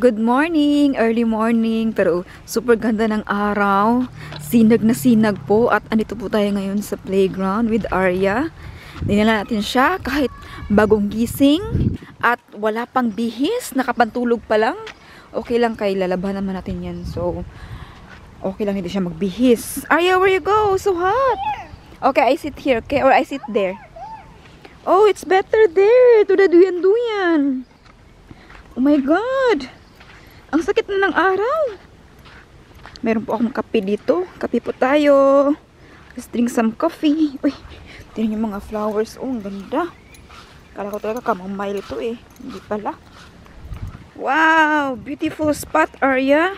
Good morning, early morning, pero super ganda ng araw. Sinag na sinag po at andito po tayo ngayon sa playground with Arya. Dinala natin siya kahit bagong gising at wala pang bihis, nakapantulog pa lang. Okay lang kay lalaban naman natin yan. So, okay lang hindi siya magbihis. Arya, where you go? So hot. Okay, I sit here, okay? Or I sit there. Oh, it's better there. To the duyan-duyan. Oh my God. Ang sakit na ng araw. Meron po akong kape dito. Kape po tayo. Let's drink some coffee. Uy, tingnan yung mga flowers. Oh, ang ganda. Kala ko talaga kamamile ito eh. Hindi pala. Wow, beautiful spot, Arya.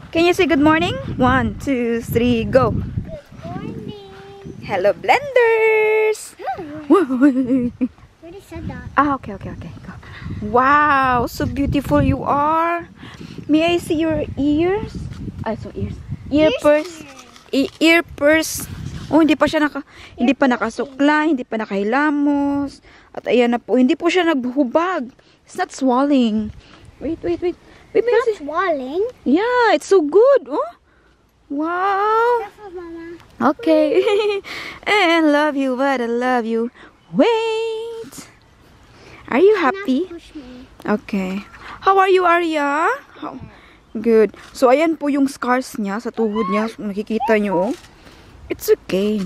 Can you say good morning? 1, 2, 3, go. Good morning. Hello, blenders. Already said that. Ah, okay. Go. Wow, so beautiful you are. May I see your ears? Ay, so ears. Ear purse. Ear purse. Oh, hindi pa nakasukla, hindi pa nakahilamos. At ayan na po, hindi po siya nagbuhubag. It's not swelling. Wait. Wait, Not swelling. yeah, it's so good. Oh. Wow. Careful, Mama. Okay. And love you, but I love you. Wait. Are you happy? Push me. Okay. How are you, Arya? How? Good. So, ayan po yung scars niya sa tuhod niya. So, nakikita nyo. It's okay.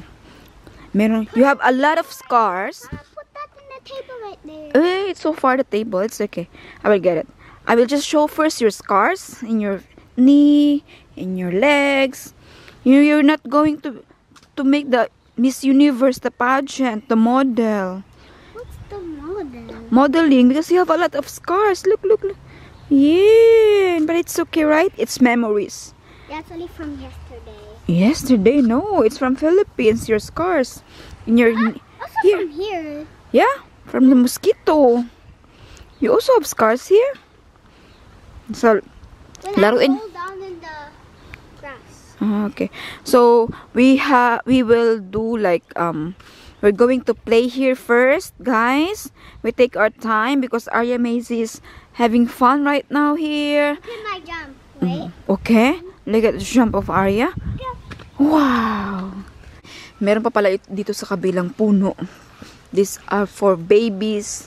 You have a lot of scars. Put that in the table right there. It's so far the table. It's okay. I will get it. I will just show first your scars in your knee, in your legs. You're not going to make the Miss Universe, the pageant, the model. What's the model? Modeling because you have a lot of scars. Look. Yeah, but it's okay, right? It's memories. That's only from yesterday. Yesterday, no, it's from Philippines. Your scars in your Also from here. yeah, from the mosquito. You also have scars here. So, When I laruin. roll down in the grass. Okay. So we will do like we're going to play here first, guys. We take our time because Arya Macy is having fun right now here. Look at my jump. Wait. Okay. Look at the jump of Arya. Wow. Meron pa pala dito sa kabilang puno. These are for babies.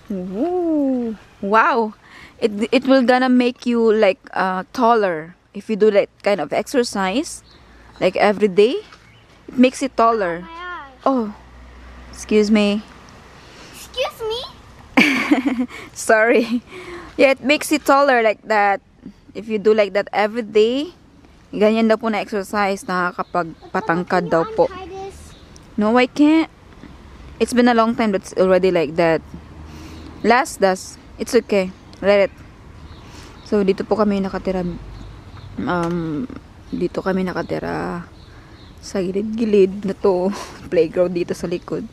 Woo. Wow. It will gonna make you like taller if you do that kind of exercise like every day. It makes it taller. My eye. Oh. Excuse me. Excuse me? Sorry. Yeah, it makes it taller like that. If you do like that every day, ganyan daw po na exercise, nakakapagpatangkad daw po. Try this. No, I can't. It's been a long time that's already like that. It's okay. Let it. So, dito po kami nakatira. Dito kami nakatira sa gilid-gilid na to. Playground dito sa likod.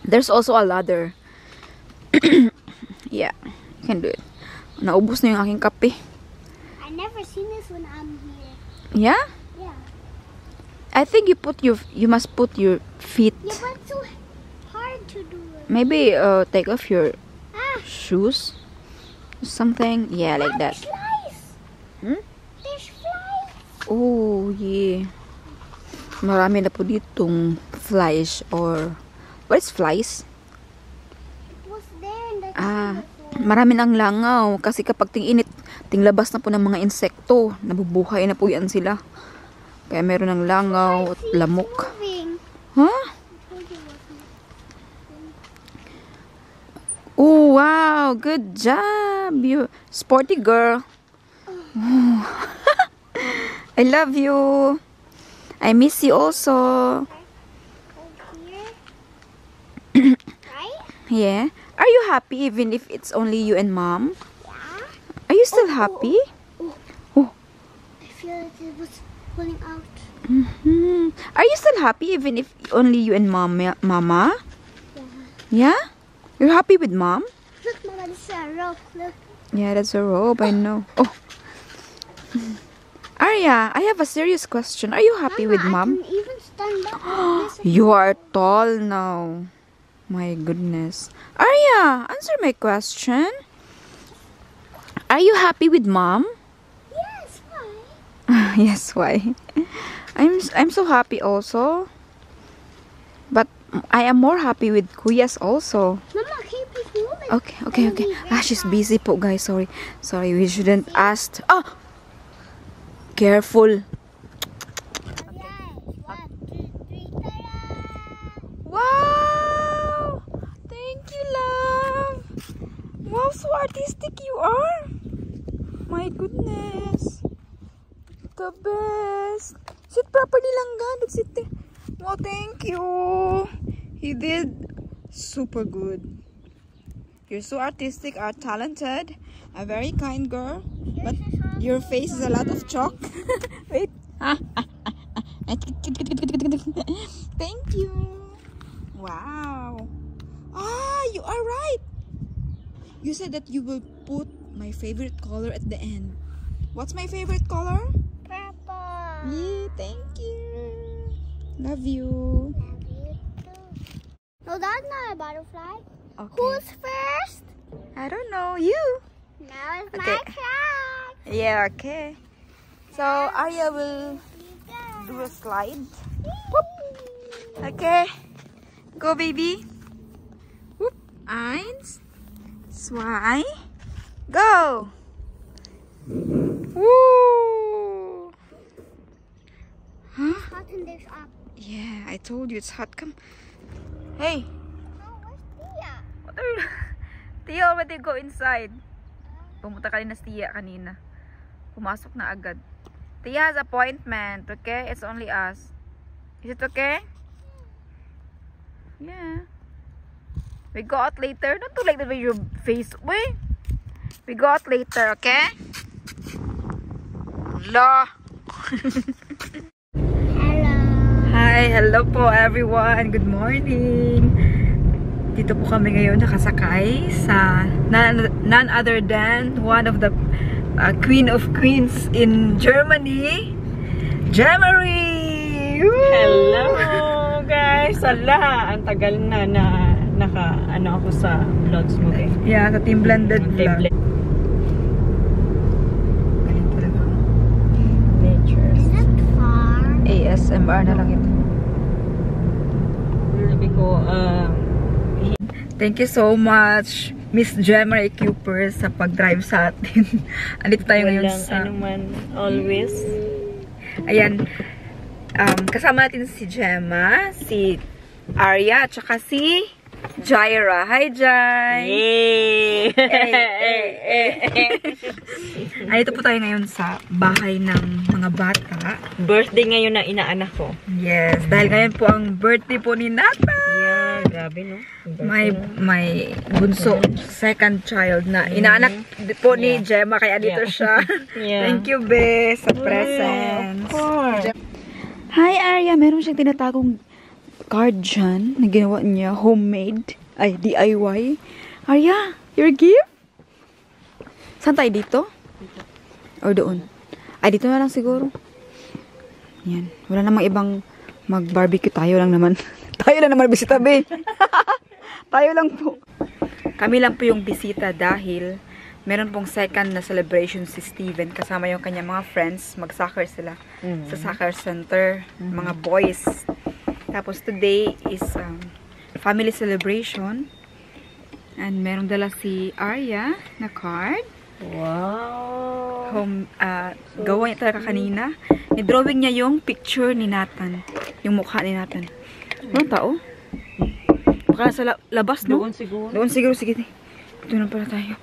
There's also a ladder. Yeah, you can do it. Naubos na yung aking kape. I never seen this when I'm here. Yeah? Yeah. I think you must put your feet. Yeah, but it's so hard to do it. Maybe take off your Ah, shoes. Something. Yeah, like that. There's flies. Hmm? There's flies. Oh, yeah. Marami na po ditong flies or what is flies? It was there in the Ah, before. marami ng langaw kasi kapag ting-init, tinglabas na po ng mga insekto, nabubuhay na po yan sila. Kaya meron ng langaw at See, lamok. It's moving. Huh? Oh, wow. Good job. You sporty girl. Oh. I love you. I miss you also. Over here. Right? Yeah. Are you happy even if it's only you and mom? Yeah. Are you still happy? Oh. I feel like it was pulling out. Are you still happy even if only you and mama? Yeah. Yeah? You're happy with mom? Look, Mama, this is a rope. Look. Yeah, that's a robe. I know. Oh. Arya, I have a serious question. Are you happy with I mom? can even stand up. Yes, You are tall now. My goodness. Arya, answer my question. Are you happy with mom? yes, why? Yes, why? I'm so happy also. But I am more happy with Kuyas also. Mama, can you please move it? Okay. Ah, she's busy po, guys. Sorry, we shouldn't ask. Oh! Careful. Yes. 1, 2, 3, ta-da! Wow! Thank you, love. Wow, so artistic you are. My goodness. The best. Sit properly lang, God. Sit there. Wow, thank you. You did super good. You're so artistic, are talented, a very kind girl. But your face is a lot of chalk. Wait. Thank you. Wow. Ah, you are right. You said that you will put my favorite color at the end. What's my favorite color? Purple. Yeah, thank you. Love you. Love you too. No, that's not a butterfly. Okay. Who's first? I don't know. You. Now it's Okay. my turn. Yeah, okay. So, Arya will do a slide. Whoop. Okay. Go, baby. Whoop. 1, 2, go. Woo. Huh? Hot and there's up. Yeah, I told you it's hot. Come. Hey. Oh, where's Tia? What are you? Tia already go inside. Pumunta ka rin na si Tia kanina. Pumasok na agad. Tia has appointment, okay? It's only us. Is it okay? Yeah. We go out later. Don't do like that with your face. Wait. We go out later, okay? Hello. Hello. Hi, hello po everyone. Good morning. Dito po kami ngayon nakasakay sa none other than one of the Queen of Queens in Germany, Jemery! Hello guys! Ala, ang tagal na ano ako sa vlogs mo eh. Yeah, sa Team Blended Vlog. Galing talaga. Nature. Is it far? ASMR na lang ito. Sabi ko, Thank you so much, Miss Jemery Cooper, sa pag-drive sa atin. Andito tayo ngayon walang sa... ano man, always. Ayan. Kasama natin si Gemma, si Arya, at saka si Jaira. Hi, Jai! Yay! Andito po tayo ngayon sa bahay ng mga bata. Birthday ngayon na inaanak ko. Yes, dahil ngayon po ang birthday po ni Nata. Yeah, grabe no? May bunso, second child na inaanak po ni Gemma, kaya dito siya. Yeah. Thank you, Be, sa presents. Of course. Hi, Arya. Meron siyang tinatagong card dyan na ginawa niya. Homemade. Ay, DIY. Arya, your gift? Saan tayo dito? Or doon? Ay, dito na lang siguro. Yan. Wala namang ibang mag-barbecue. Tayo lang naman. Tayo lang naman bisita, be. Tayo lang po. Kami lang po yung bisita dahil meron pong second na celebration si Steven kasama yung kanyang mga friends. Mag-soccer sila sa soccer center. Mga boys. Tapos today is family celebration. And meron dala si Arya na card. Wow! Gawa niya talaga kanina. Ni-drawing niya yung picture ni Nathan. Yung mukha ni Nathan. Walang tao? Baka nasa labas, no? Doon siguro. Doon siguro. Sige. Ito na pala tayo.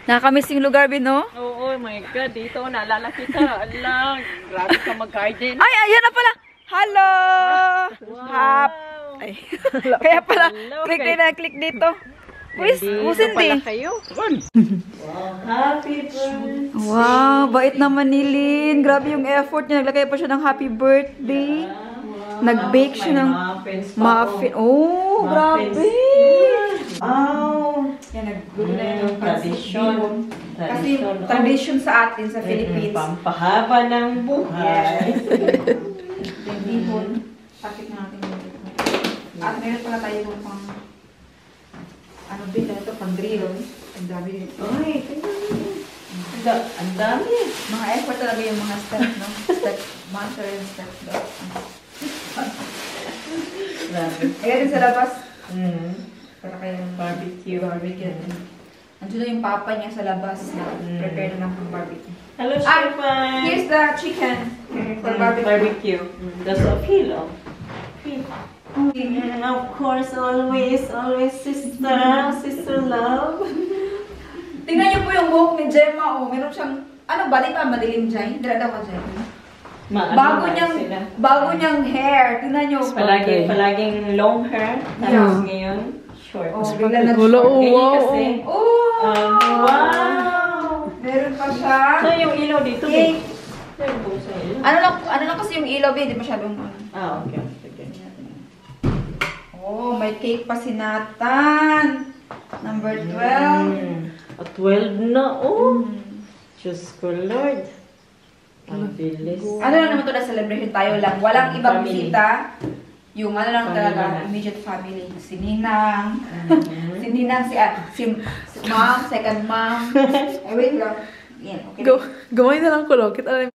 Nakakamiss yung lugar, no? Oh my God, dito naalala kita. Ala, grabe ka mag-garden. Ay, ayan na pala! Hello! Wow! Ay. Kaya pala, Hello, click dito. Who's hindi? Kayo. Happy birthday! Wow, bait naman ni Lynn. Grabe yung effort niya. Naglagay pa siya ng happy birthday. Nag-bake siya ng muffin. Oh, grabe! Wow! Yan, nagluto na yung Tradisyon. Kasi tradition sa atin sa Philippines. Pampahaba ng buhay. Yung bihon. Tapik natin yung at meron pala tayo yung pang ano din na ito, pang grill. Ang dami din ito. Ay, ang dami. Mga effort talaga yung mga steps, no? Step, master and steps. Kaya din sa labas. Para kayong Barbecue. Andiyo na yung papa niya sa labas na prepare na ng pang barbecue. Hello, Stefan. Here's the chicken for barbecue. That's a pillow. Of course, always sister love. Tingnan niyo po yung buhok ni Gemma. Oh, meron siyang, ano ba? Di ba madilim dyan? Dala daw ka dyan. Bago niyang hair. Tingnan niyo. Palaging long hair. Tapos ngayon, short. Oh, bigla na Wala, short. wow. Kasi, Wow! Meron pa siya. So, yung ilaw dito. Cake. So, yung buo sa ilaw. Ano lang kasi yung ilaw, hindi masyadong Okay. Oh, may cake pa si Nathan. Number 12. 12 na, oh. Diyos ko, Lord. Ang bilis. Ano lang naman ito na celebration tayo lang. Walang ibang Family. bisita. Yung ano lang Family talaga, na. immediate family. Si Ninang. Si Ninang, si mom, second mom. Ay, wait lang. Yan, okay. Gawin na lang kulog. Kita na.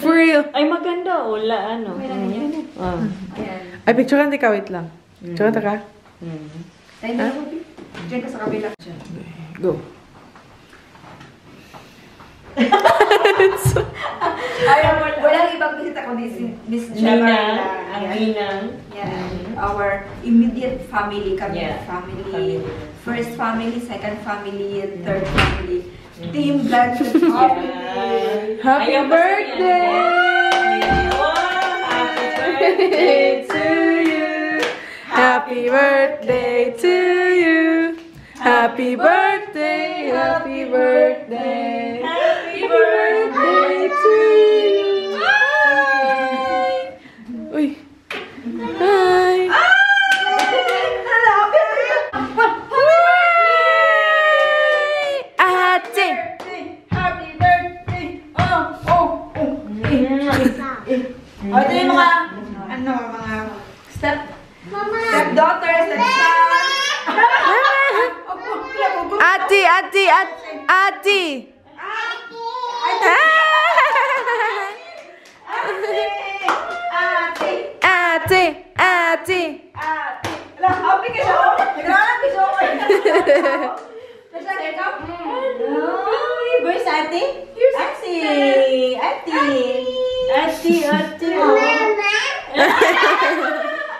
For real. Ay, maganda. Wala, ano. Ayan. Ay, picturean di ka. Wait lang. Picturean ka. Tayo na lang, Bobby. Diyan ka sa kabila. Go. Ay, walang ibang bisita kundi si Miss Gemma. Ninang. Ang Ninang. Yeah. Our immediate family, kami Yeah. family. First family, second family, third family. Team Blood family. Happy Ayaw birthday! Happy birthday to you. Happy birthday to you. Happy birthday, happy birthday. Happy birthday to you. Uy. Hi. Ate. Happy birthday! Oh! O, ito yung mga, mga stepdaughter, stepson. Ate. Wala, happy ka siya. Nagranap ka siya. Nasaan ikaw? Where's Ate? Ate.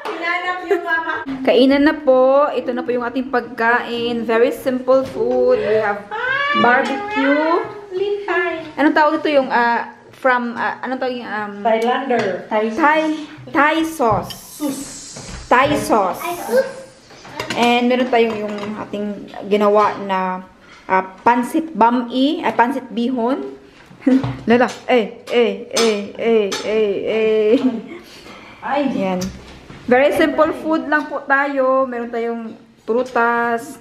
Hinanap yung mama. Kainan na po. Ito na po yung ating pagkain. Very simple food. We have barbecue. Anong tawag ito yung anong tawag yung Thailander. Thai sauce. Thai sauce. And meron tayong yung ating ginawa na pansit bami, pansit bihon. Lala. Ay. Yan. Very simple food lang po tayo. Meron tayong prutas.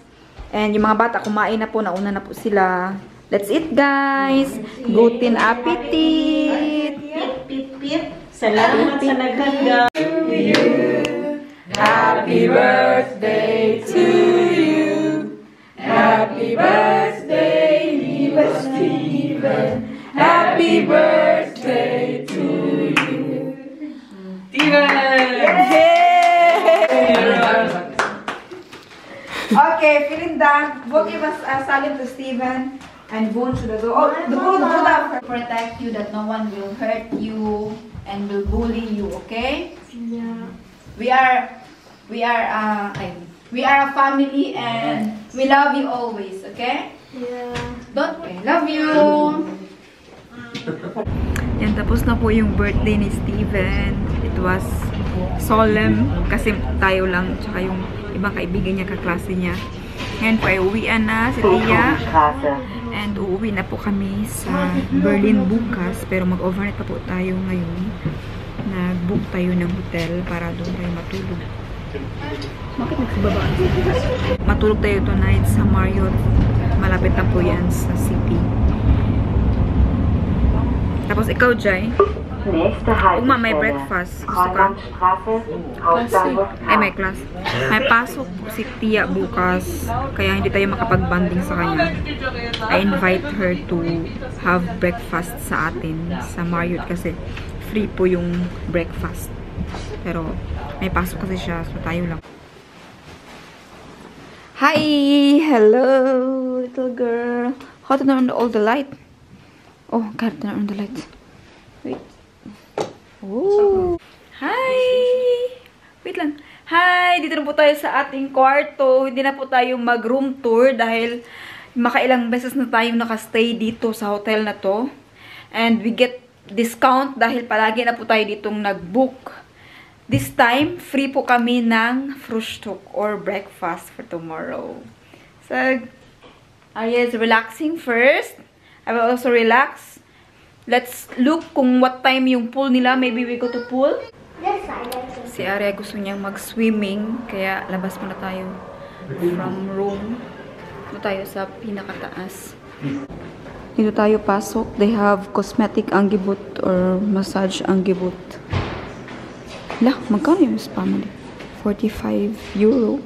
And yung mga bata, kumain na po. Nauna na po sila. Let's eat, guys. Gluten appetit. Salamat sa naghanda. Happy birthday to you. Happy birthday, dear Steven. Happy birthday to you. Okay, feeling done. We'll give us a salim to Steven and Boon to the door. Oh, the Buddha protect you that no one will hurt you and will bully you. Okay? Yeah. We are a family and we love you always. Okay? Yeah. Don't worry. Love you. Yan, tapos na po yung birthday ni Steven. It was solemn kasi tayo lang tsaka yung ibang kaibigan niya, kaklase niya. Ngayon po ay uwian na si Tia. And uuwi na po kami sa Berlin bukas. Pero mag-overnight pa po tayo ngayon. Nag-book tayo ng hotel para doon tayo matulog. Bakit nagsibaba? Matulog tayo tonight sa Marriott. Malapit na po yan sa city. Tapos ikaw, Jai. Ugma, may breakfast. Gusto ka? Ay, may class. May pasok po si Tia bukas. Kaya hindi tayo makapag-banding sa kanya. I invite her to have breakfast sa atin sa Marriott kasi free po yung breakfast. Pero may pasok kasi siya, so tayo lang. Hi! Hello, little girl. How to turn on all the light? Oh, gotta turn on the light. Wait. Oh. Hi! Wait lang. Hi! Dito na po tayo sa ating kwarto. Hindi na po tayo mag-room tour dahil makailang beses na tayo nakastay dito sa hotel na to. And we get discount dahil palagi na po tayo ditong nag-book. This time, free po kami ng Frühstück or breakfast for tomorrow. So, Arya is relaxing first. I will also relax. Let's look kung what time yung pool nila. Maybe we go to pool. This side, I think. Si Arya gusto niyang mag-swimming. Kaya labas muna tayo from room. Dito tayo sa pinakataas. Dito tayo pasok. They have cosmetic anggibot or massage anggibot. Lah, magkano yung spa mo? 45 euro.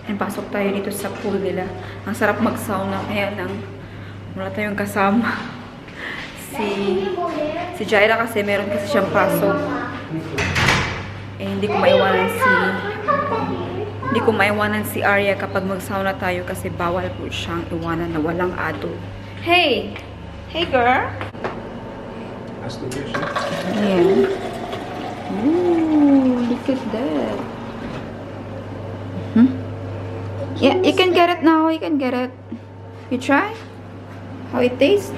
And pasok tayo dito sa pool nila. Ang sarap mag-sauna. Kaya nang wala tayong kasama. Si Jaira kasi meron kasi siyang pasok. Eh, hindi ko maiwanan si Arya kapag mag-sauna tayo kasi bawal po siyang iwanan na walang adult. Hey! Hey, girl! Yeah. Ooh, look at that. Yeah, you can get it now. You can get it. You try? How it tastes?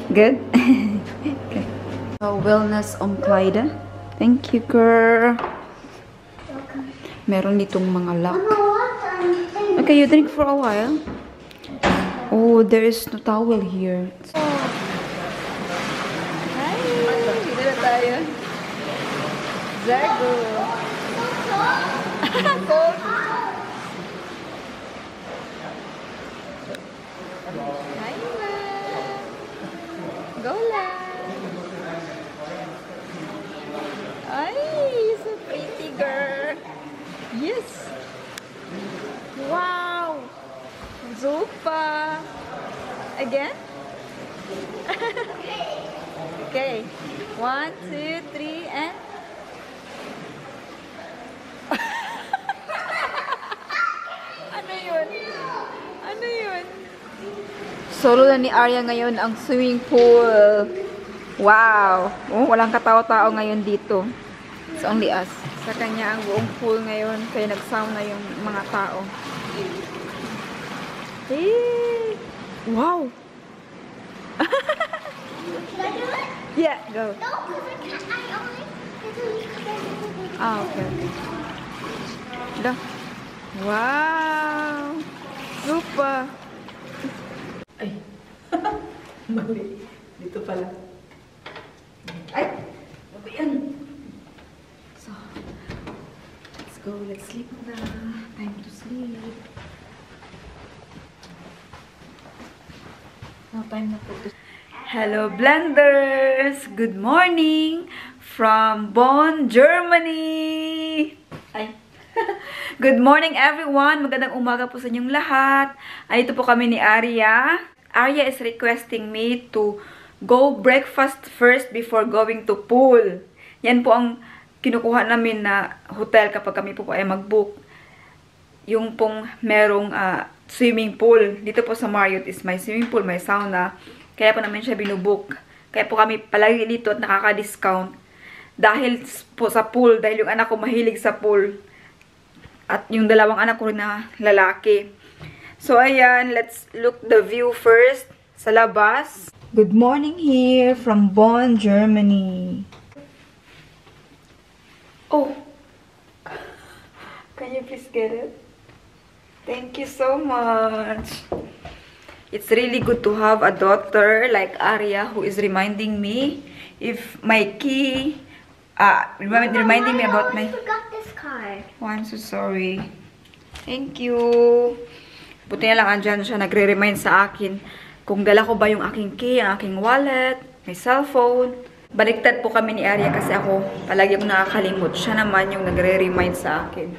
Good? Okay. So, wellness on Clyde. Thank you, girl. Meron ditong mga lock. Okay, you drink for a while. Oh, there is no towel here. Hi! Dito na tayo. Zago! Cold! Hi, ma! Go lang! Ay, so pretty, girl! Yes! Wow! Zupa! Again? Okay. 1, 2, 3, and... Ano yun? Ano yun? Solo na ni Arya ngayon ang swimming pool. Wow! Oh, walang katao-tao ngayon dito. It's only us. Sa kanya ang buong pool ngayon. Kaya nag-sauna yung mga tao. Hey! Wow! Should I do it? Yeah, go. No, because I only... Ah, okay. Da. Wow! Super! Ay! Mali. Dito pala. Ay! Ano yan? So, let's go. Let's sleep na. Time to sleep. Now, time na po to... Hello, Blenders! Good morning from Bonn, Germany! Ay! Good morning, everyone! Magandang umaga po sa inyong lahat. Andito po kami ni Arya. Arya is requesting me to go breakfast first before going to pool. Yan po ang kinukuha namin na hotel kapag kami po ay mag-book. Yung pong merong swimming pool. Dito po sa Marriott is may swimming pool, may sauna. Kaya po namin siya binubook. Kaya po kami palagi dito at nakaka-discount. Dahil po sa pool, dahil yung anak ko mahilig sa pool. At yung dalawang anak ko rin na lalaki. So ayan, let's look the view first sa labas. Good morning here from Bonn, Germany. Oh! Can you please get it? Thank you so much. It's really good to have a daughter like Arya who is reminding me if my key, reminding me about my... I forgot this card. Oh, I'm so sorry. Thank you. Buti na lang andyan siya, nagre-remind sa akin kung dala ko ba yung aking key, ang aking wallet, my cellphone. Baliktad po kami ni Arya kasi ako palagi akong nakakalimot. Siya naman yung nagre-remind sa akin.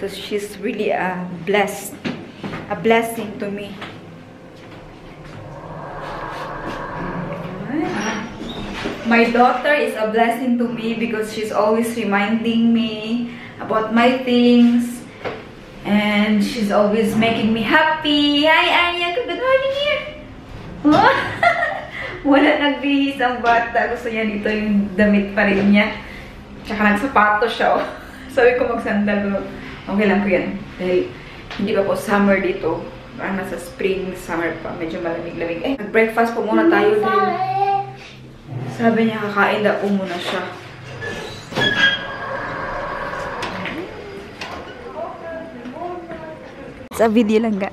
So she's really blessed. A blessing to me. My daughter is a blessing to me because she's always reminding me about my things. And she's always making me happy. Hi, Aya. Good morning here. Oh. Wala nagbihis ang bata. Gusto niya dito yung damit pa rin niya. Tsaka nagsapato siya. Oh. Sabi ko magsandal. Okay lang po yan. Dahil hindi pa po summer dito. Parang nasa spring, summer pa. Medyo malamig-lamig. Eh, mag-breakfast po muna tayo dahil sabi niya kakain daw po muna siya. It's a video lang ga.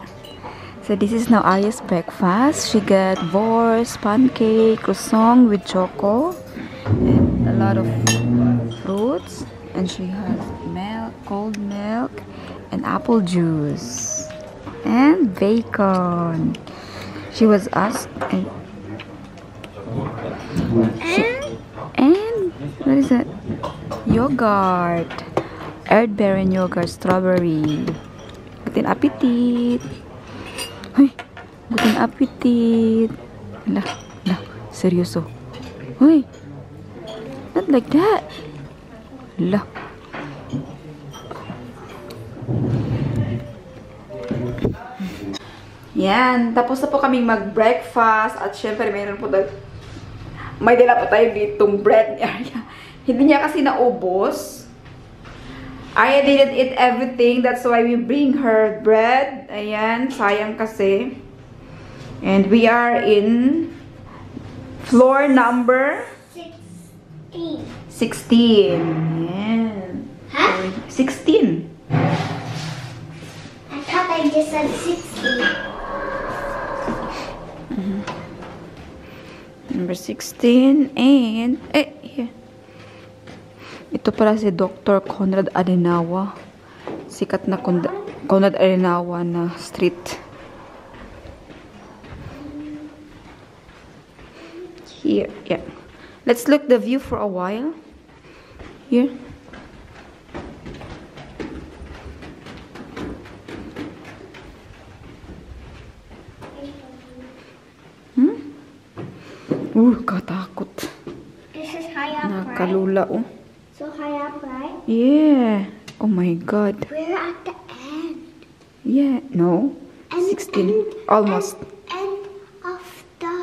So this is now Arya's breakfast. She got Wors, pancake, croissant with choco, and a lot of fruits. And she has milk, cold milk, and apple juice, and bacon. She was asked, and what is that? Yogurt, Erdbeer and yogurt, strawberry. Guten appetit. Hey, guten appetit. Lah, seryoso. Hey, not like that. Lah. Yan, tapos na po kaming mag-breakfast at syempre mayroon po may dala po tayo ditong bread ni Arya. Hindi niya kasi naubos. Arya didn't eat everything, that's why we bring her bread. Ayan, sayang kasi. And we are in floor number 16. 16. Ayan. Huh? 16. I thought I just said 16. Number 16 and here. Ito pala si Dr. Konrad Adenauer. Sikat na Konrad Adenauer na street. Here, yeah. Let's look the view for a while. Here. Katakot. This is high up, right? Nakalula, oh. So high up, right? Yeah. Oh my God. We're at the end. Yeah. No. 16. Almost. End of the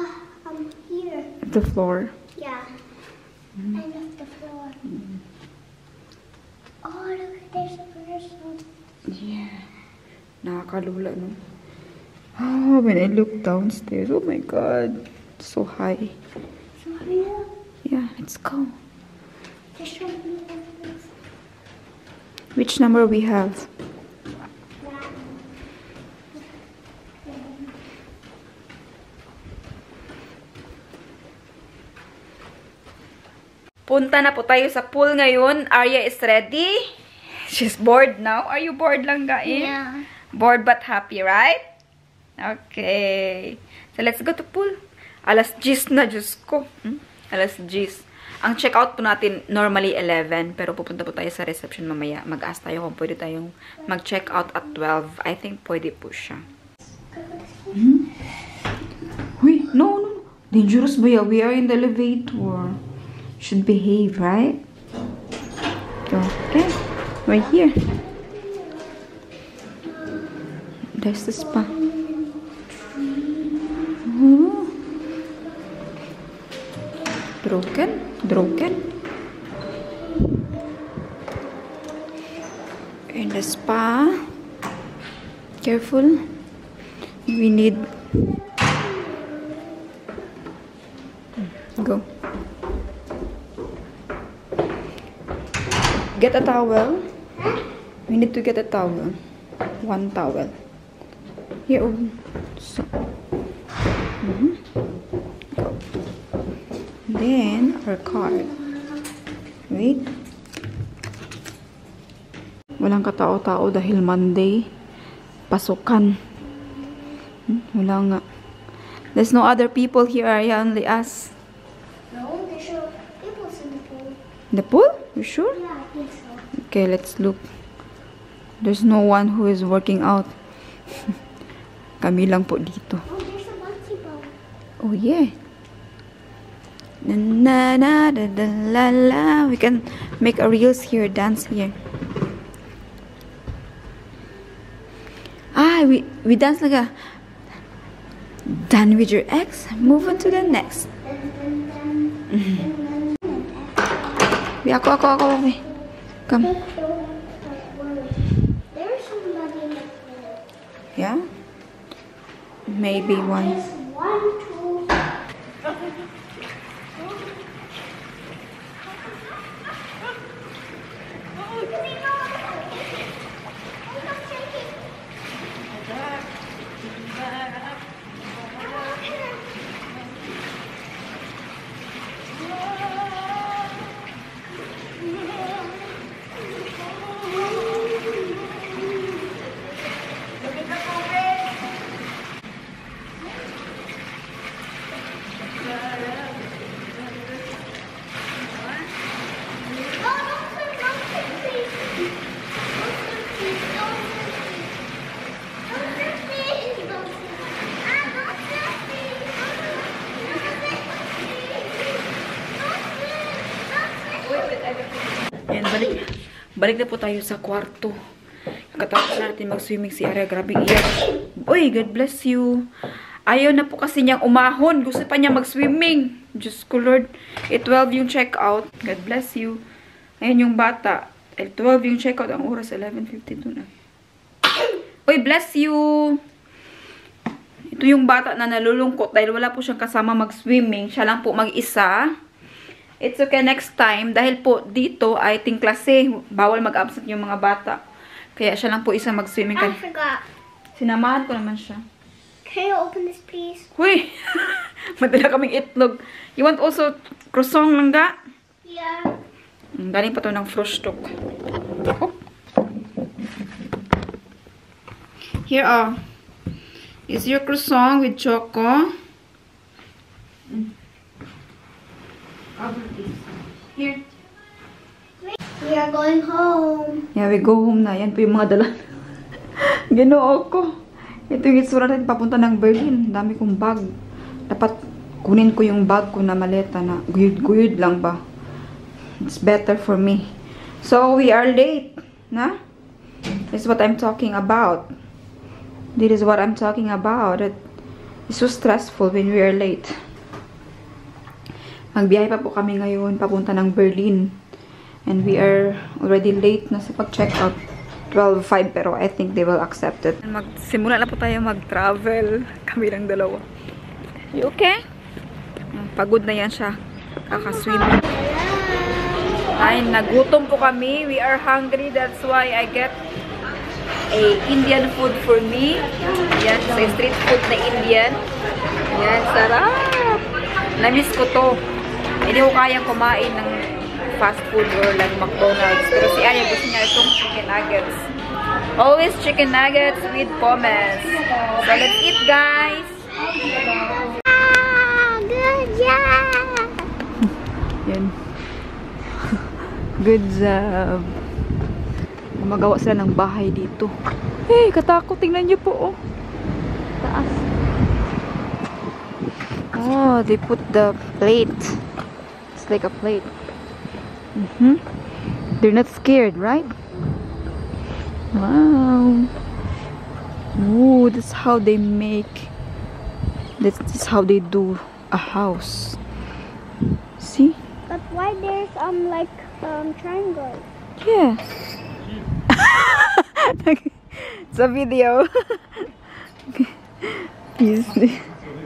here. The floor. Yeah. End of the floor. Oh, look, there's a person. Yeah. Nakakalula, no? Oh, when I look downstairs, oh my God. So high. So here, Yeah, let's go. just show me this. Which number we have? Punta na po tayo sa pool ngayon. Arya is ready. She's bored now. Are you bored lang, guys? Yeah. Bored but happy, right? Okay. So, let's go to pool. Alas 10 na, Diyos ko. Alas 10. Ang check-out po natin, normally 11. Pero pupunta po tayo sa reception mamaya. Mag-ask tayo kung pwede tayong mag-check-out at 12. I think pwede po siya. Uy, no. Dangerous ba yan? We are in the elevator. Should behave, right? Okay. Right here. There's the spa. Oh. Broken. In the spa. Careful. We need... Go. Get a towel. We need to get a towel. One towel. Here. So. Go. Then her card. Wait. Walang katao-tao dahil Monday. Pasukan. Wala nga. There's no other people here, Arya, only us. No, there's no people in the pool. The pool? You sure? Yeah, I think so. Okay, let's look. There's no one who is working out. Kami lang po dito. Oh, there's a bouncy ball. Oh, yeah. Na na na da da la la. We can make a reels here, dance here. Ah, we dance like a done with your ex. Move on to the next. Ako. Okay. Come. There's somebody in the pool. Yeah? Maybe one. There's 1, 2. Ayan, balik na po tayo sa kwarto. Katapos natin mag-swimming si Arya. Grabing iyak. Uy, God bless you. Ayaw na po kasi niyang umahon. Gusto pa niya mag-swimming. Diyos ko, Lord. 12 yung check-out. God bless you. Ayan yung bata. 12 yung check-out. Ang oras, 11:52 na. Uy, bless you. Ito yung bata na nalulungkot dahil wala po siyang kasama mag-swimming. Siya lang po mag-isa. It's okay next time. Dahil po dito ay ting klase. Bawal mag-absent yung mga bata. Kaya siya lang po isa mag-swimming. I forgot. Sinamahan ko naman siya. Can you open this, please? Huy! Madala kaming itlog. You want also croissant lang ga? Yeah. Galing pa to ng Frühstück. Oh. Here is your croissant with choco. Here. We are going home. Yeah, we go home na. Yan po yung mga dala. Ginoo ko. Ito yung itsura natin papunta ng Berlin. Dami kong bag. Dapat kunin ko yung bag ko na maleta na guyud-guyud lang ba. It's better for me. So, we are late. Na? This is what I'm talking about. This is what I'm talking about. It's so stressful when we are late. Magbiyahe pa po kami ngayon papunta ng Berlin. And we are already late na sa pag-check-out. 12:05 pero I think they will accept it. Magsimula na po tayo mag-travel. Kami lang dalawa. You okay? Pagod na yan siya. Kakaswim. Ay, nagutom po kami. We are hungry. That's why I get a Indian food for me. Yan, sa street food na Indian. Yan, sarap. Namiss ko to. Hindi ko kayang kumain ng fast food or like McDonald's. Pero si Aya gusto niya itong chicken nuggets. Always chicken nuggets with pommes. So let's eat, guys. Good job. Yan. Good job. Gumagawa sila ng bahay dito. Hey, katakot. Tingnan niyo po, oh. Taas. Oh, they put the plate. It's like a plate. They're not scared, right? Wow. Ooh, that's how they make. That's how they do a house. See? But why there's like triangle? Yeah. It's a video. Yes.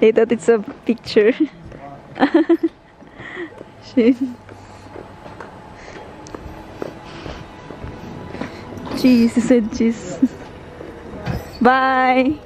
They thought it's a picture. Shit. Cheese, he said cheese. Bye.